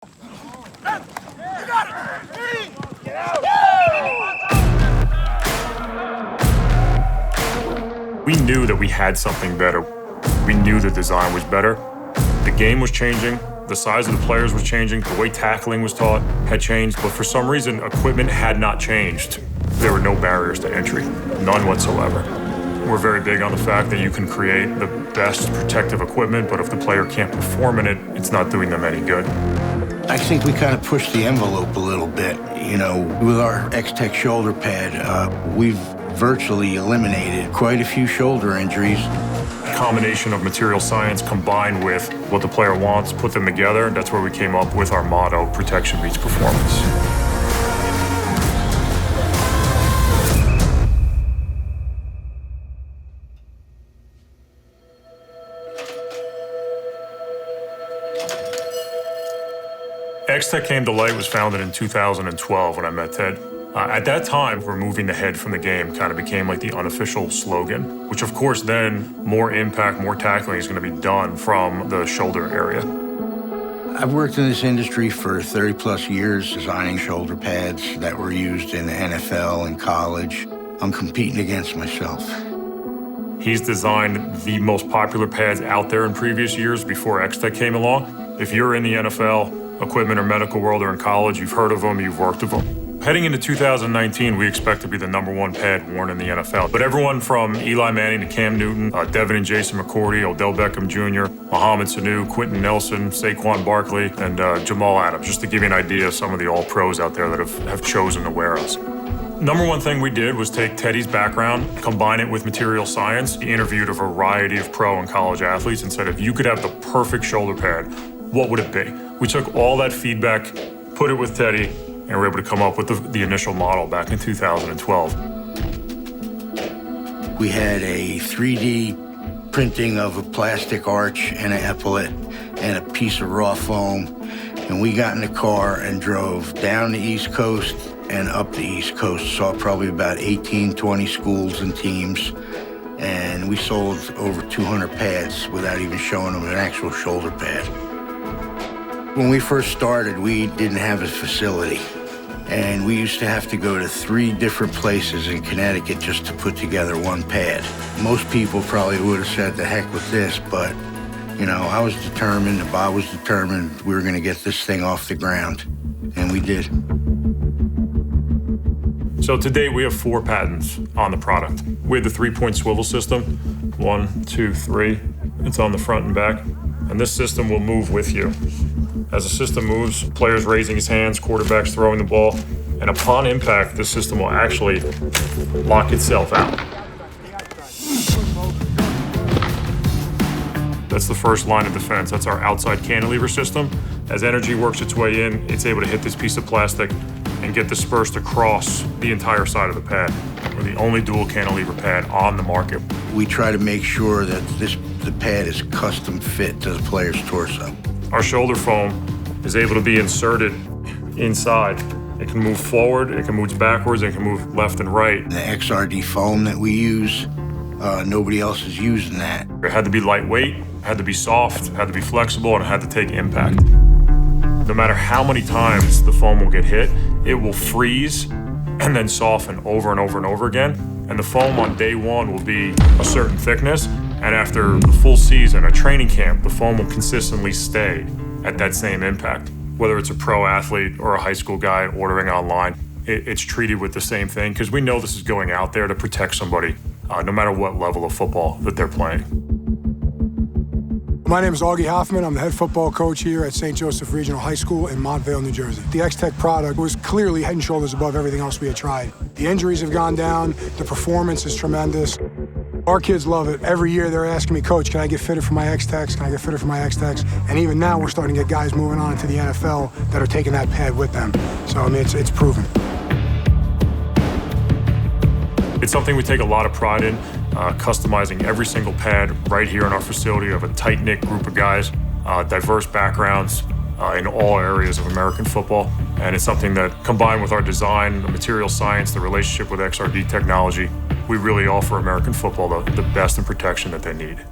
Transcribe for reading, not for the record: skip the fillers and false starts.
We knew that we had something better. We knew the design was better. The game was changing. The size of the players was changing. The way tackling was taught had changed. But for some reason, equipment had not changed. There were no barriers to entry, none whatsoever. We're very big on the fact that you can create the best protective equipment, but if the player can't perform in it, it's not doing them any good. I think we kind of pushed the envelope a little bit. You know, with our Xtech shoulder pad, we've virtually eliminated quite a few shoulder injuries. A combination of material science combined with what the player wants, put them together, and that's where we came up with our motto, protection beats performance. Xtech came to light was founded in 2012 when I met Ted. At that time, removing the head from the game kind of became like the unofficial slogan, which of course then more impact, more tackling is going to be done from the shoulder area. I've worked in this industry for 30 plus years designing shoulder pads that were used in the NFL and college. I'm competing against myself. He's designed the most popular pads out there in previous years before Xtech came along. If you're in the NFL, equipment or medical world or in college, you've heard of them, you've worked with them. Heading into 2019, we expect to be the #1 pad worn in the NFL. But everyone from Eli Manning to Cam Newton, Devin and Jason McCourty, Odell Beckham Jr., Mohamed Sanu, Quentin Nelson, Saquon Barkley, and Jamal Adams, just to give you an idea of some of the all-pros out there that have chosen to wear us. #1 thing we did was take Teddy's background, combine it with material science. He interviewed a variety of pro and college athletes and said, if you could have the perfect shoulder pad, what would it be? We took all that feedback, put it with Teddy, and we were able to come up with the initial model back in 2012. We had a 3D printing of a plastic arch and an epaulet and a piece of raw foam. And we got in the car and drove down the East Coast and up the East Coast. Saw probably about 18, 20 schools and teams. And we sold over 200 pads without even showing them an actual shoulder pad. When we first started, we didn't have a facility. And we used to have to go to 3 different places in Connecticut just to put together one pad. Most people probably would have said, the heck with this, but, you know, I was determined, and Bob was determined we were gonna get this thing off the ground, and we did. So to date, we have 4 patents on the product. We have the 3-point swivel system, 1, 2, 3. It's on the front and back, and this system will move with you. As the system moves, players raising his hands, quarterbacks throwing the ball, and upon impact, the system will actually lock itself out. That's the first line of defense. That's our outside cantilever system. As energy works its way in, it's able to hit this piece of plastic and get dispersed across the entire side of the pad. We're the only dual cantilever pad on the market. We try to make sure that the pad is custom fit to the player's torso. Our shoulder foam is able to be inserted inside. It can move forward, it can move backwards, it can move left and right. The XRD foam that we use, nobody else is using that. It had to be lightweight, it had to be soft, it had to be flexible, and it had to take impact. No matter how many times the foam will get hit, it will freeze and then soften over and over and over again. And the foam on day 1 will be a certain thickness, and after the full season, a training camp, the foam will consistently stay at that same impact. Whether it's a pro athlete or a high school guy ordering online, it's treated with the same thing because we know this is going out there to protect somebody, no matter what level of football that they're playing. My name is Augie Hoffman. I'm the head football coach here at St. Joseph Regional High School in Montvale, New Jersey. The Xtech product was clearly head and shoulders above everything else we had tried. The injuries have gone down. The performance is tremendous. Our kids love it. Every year they're asking me, Coach, can I get fitted for my Xtechs? Can I get fitted for my Xtechs? And even now we're starting to get guys moving on into the NFL that are taking that pad with them. So, I mean, it's proven. It's something we take a lot of pride in, customizing every single pad right here in our facility. We have a tight-knit group of guys, diverse backgrounds in all areas of American football. And it's something that, combined with our design, the material science, the relationship with XRD technology, we really offer American football the best in protection that they need.